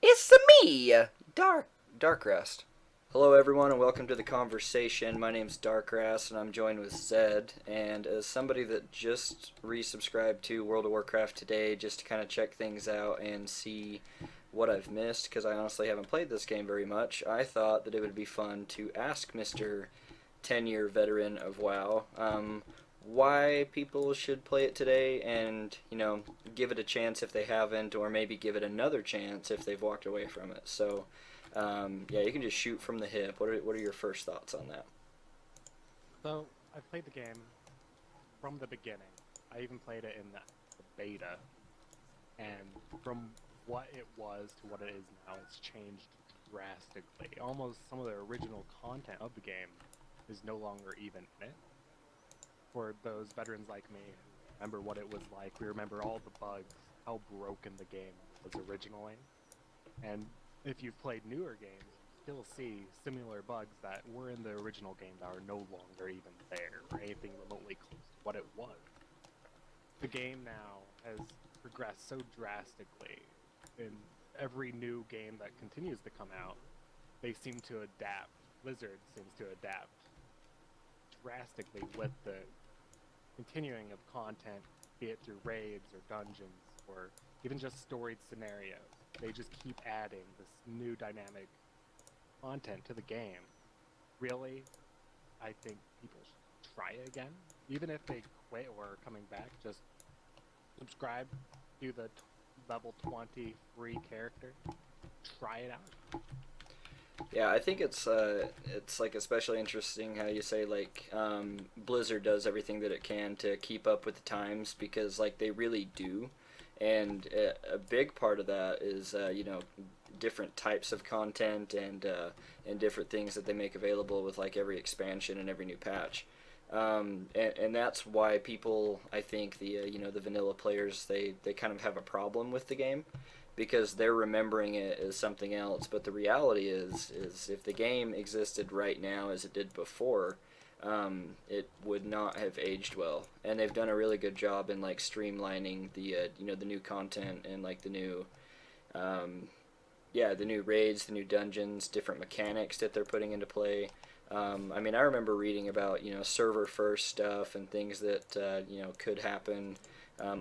It's me, Darkrest. Hello, everyone, and welcome to the conversation. My name's Darkrest, and I'm joined with Zed. And as somebody that just resubscribed to World of Warcraft today, just to kind of check things out and see what I've missed, because I honestly haven't played this game very much, I thought that it would be fun to ask Mr. 10-year veteran of WoW why people should play it today and, give it a chance if they haven't, or maybe give it another chance if they've walked away from it. So, yeah, you can just shoot from the hip. What are your first thoughts on that? So I've played the game from the beginning. I even played it in the beta, and from what it was to what it is now, it's changed drastically. Almost some of the original content of the game is no longer even in it. For those veterans like me who remember what it was like, we remember all the bugs, how broken the game was originally. And if you've played newer games, you still see similar bugs that were in the original game that are no longer even there, or anything remotely close to what it was. The game now has progressed so drastically. In every new game that continues to come out, they seem to adapt. Blizzard seems to adapt drastically with the continuing of content, be it through raids or dungeons or even just storied scenarios. They just keep adding this new dynamic content to the game. Really, I think people should try it again. Even if they quit or are coming back, just subscribe, do the level 20 free character, try it out. Yeah, I think it's like especially interesting how you say like Blizzard does everything that it can to keep up with the times because like they really do, and a big part of that is different types of content and different things that they make available with like every expansion and every new patch. And that's why people, I think the vanilla players, they kind of have a problem with the game because they're remembering it as something else. But the reality is if the game existed right now as it did before, it would not have aged well. And they've done a really good job in like streamlining the new content and like um, the new raids, the new dungeons, different mechanics that they're putting into play. I mean, I remember reading about server first stuff and things that could happen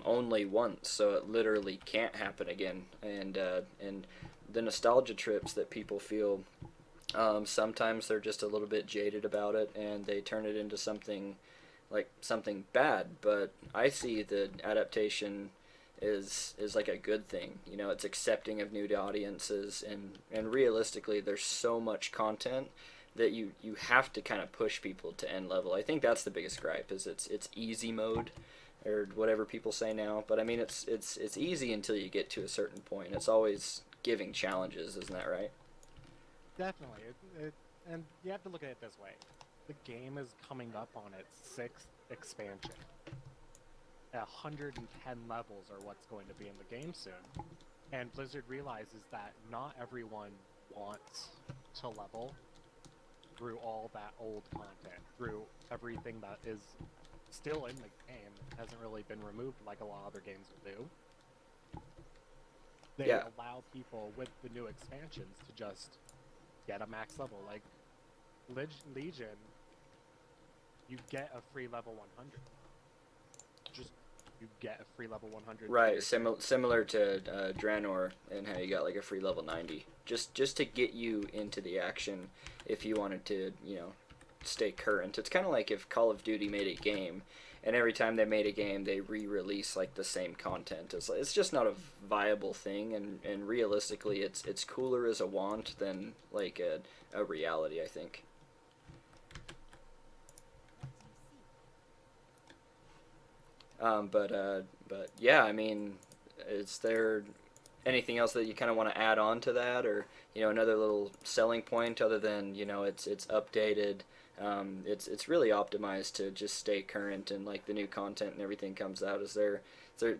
only once, so it literally can't happen again. And the nostalgia trips that people feel, sometimes they're just a little bit jaded about it, and they turn it into something bad. But I see the adaptation is like a good thing. It's accepting of new audiences, and realistically, there's so much content that you have to kind of push people to end level. I think that's the biggest gripe is it's easy mode or whatever people say now. But I mean it's easy until you get to a certain point. It's always giving challenges, isn't that right? Definitely. And you have to look at it this way. The game is coming up on its sixth expansion. 110 levels are what's going to be in the game soon. And Blizzard realizes that not everyone wants to level through all that old content, through everything that is still in the game and hasn't really been removed like a lot of other games will do. They Yeah. allow people with the new expansions to just get a max level. Like Legion, you get a free level 100. Just you get a free level 100. Right, similar to Draenor and how you got like a free level 90, just to get you into the action if you wanted to stay current. It's kind of like if Call of Duty made a game, and every time they made a game they re-release like the same content. It's just not a viable thing, and realistically it's cooler as a want than like a reality, I think. But yeah, I mean, is there anything else that you kind of want to add on to that, or another little selling point other than it's updated, it's really optimized to just stay current and like the new content and everything comes out. Is there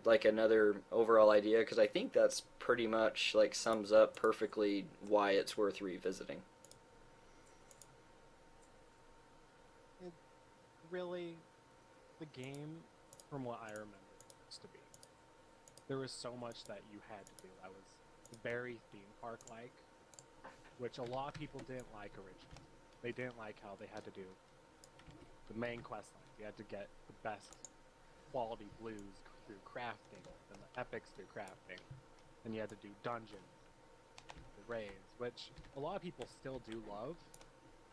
like another overall idea? Because I think that's pretty much like sums up perfectly why it's worth revisiting. It really, the game, from what I remember, used to be. There was so much that you had to do that was very theme park like, which a lot of people didn't like originally. They didn't like how they had to do the main quest lines. You had to get the best quality blues through crafting, and the epics through crafting, and you had to do dungeons, the raids, which a lot of people still do love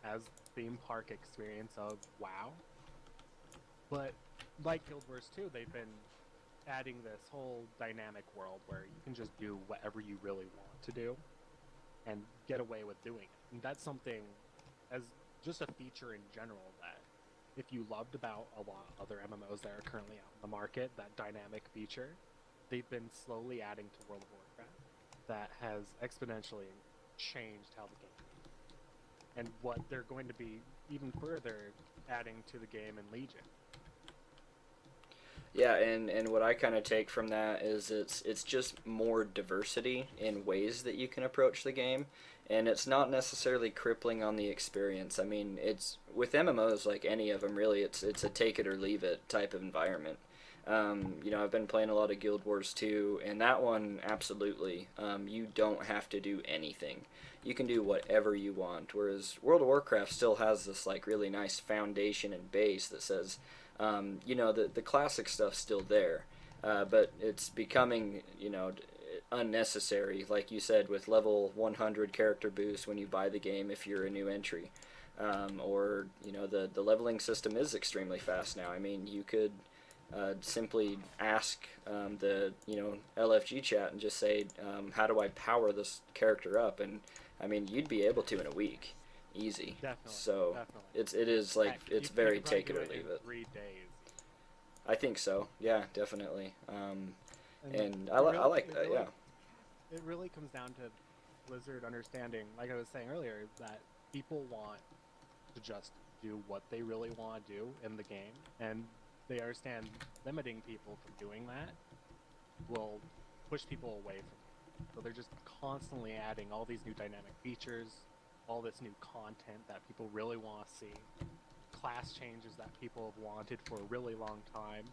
as theme park experience of WoW. But like Guild Wars 2, they've been adding this whole dynamic world where you can just do whatever you really want to do and get away with doing it. And that's something as just a feature in general that if you loved about a lot of other MMOs that are currently out in the market, that dynamic feature, they've been slowly adding to World of Warcraft that has exponentially changed how the game is. And what they're going to be even further adding to the game in Legion. Yeah, and what I kind of take from that is it's just more diversity in ways that you can approach the game, and it's not necessarily crippling on the experience. I mean, it's with MMOs like any of them really, it's a take it or leave it type of environment. I've been playing a lot of Guild Wars 2, and that one absolutely, you don't have to do anything. You can do whatever you want. Whereas World of Warcraft still has this like really nice foundation and base that says, the classic stuff's still there, but it's becoming, unnecessary, like you said, with level 100 character boost when you buy the game if you're a new entry. The leveling system is extremely fast now. I mean, you could simply ask the LFG chat and just say, how do I power this character up? And I mean, you'd be able to in a week. Easy. Definitely. So definitely. it is like it's you very could probably take it do or leave it. 3 days. I think so. Yeah, definitely. And I really, like that. really, Yeah. It really comes down to Blizzard understanding, like I was saying earlier, that people want to just do what they really want to do in the game, and they understand limiting people from doing that will push people away from it. So they're just constantly adding all these new dynamic features, all this new content that people really want to see, class changes that people have wanted for a really long time.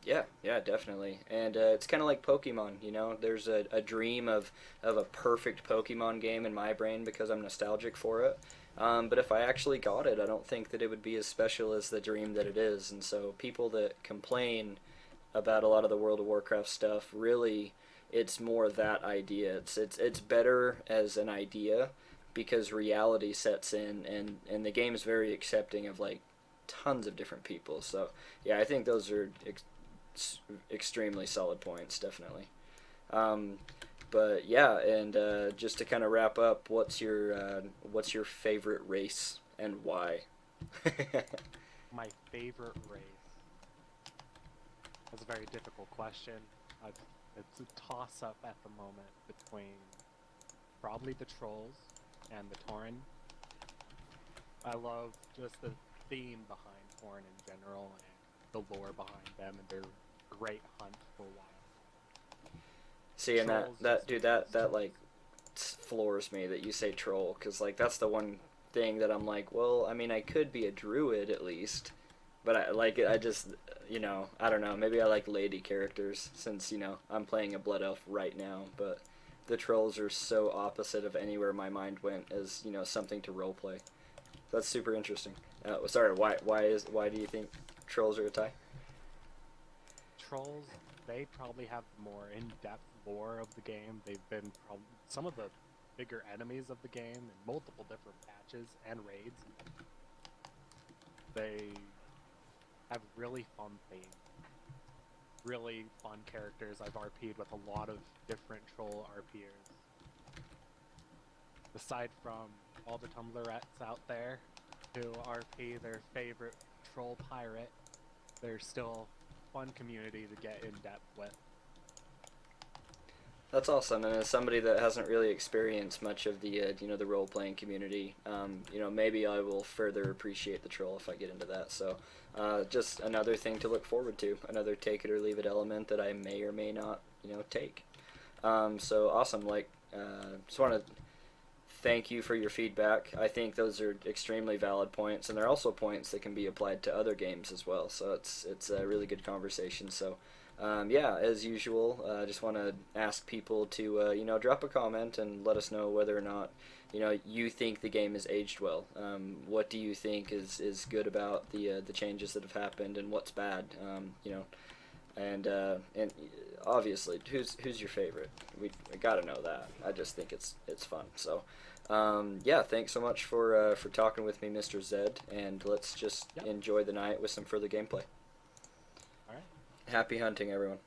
Yeah, definitely. And it's kind of like Pokemon, There's a dream of a perfect Pokemon game in my brain because I'm nostalgic for it. But if I actually got it, I don't think that it would be as special as the dream that it is. And so people that complain about a lot of the World of Warcraft stuff, really, it's more that idea. It's better as an idea because reality sets in, and the game is very accepting of like tons of different people. So yeah, I think those are extremely solid points, definitely. But yeah, and just to kind of wrap up, what's your favorite race and why? My favorite race. That's a very difficult question. It's a toss-up at the moment between probably the Trolls and the Tauren. I love just the theme behind Tauren in general and the lore behind them and their great hunt for wild. See, and that like floors me that you say troll, because like that's the one thing that I'm like, well, I mean, I could be a druid at least, but I just I don't know, maybe I like lady characters since I'm playing a blood elf right now, but the trolls are so opposite of anywhere my mind went as something to roleplay. That's super interesting. Sorry, why do you think trolls are a tie? Trolls, they probably have more in-depth lore of the game. They've been some of the bigger enemies of the game in multiple different patches and raids. They have really fun themes, really fun characters. I've RP'd with a lot of different troll RPers. Aside from all the Tumblrettes out there who RP their favorite troll pirate, there's still fun community to get in depth with. That's awesome, and as somebody that hasn't really experienced much of the the role playing community, maybe I will further appreciate the troll if I get into that. So, just another thing to look forward to, another take it or leave it element that I may or may not take. So awesome! Just want to thank you for your feedback. I think those are extremely valid points, and they're also points that can be applied to other games as well. So it's a really good conversation. So Yeah, as usual, I just want to ask people to drop a comment and let us know whether or not you think the game has aged well. What do you think is good about the changes that have happened, and what's bad? And obviously, who's your favorite? We gotta know that. I just think it's fun. So, yeah, thanks so much for talking with me, Mr. Zed, and let's just Yep. enjoy the night with some further gameplay. All right. Happy hunting, everyone.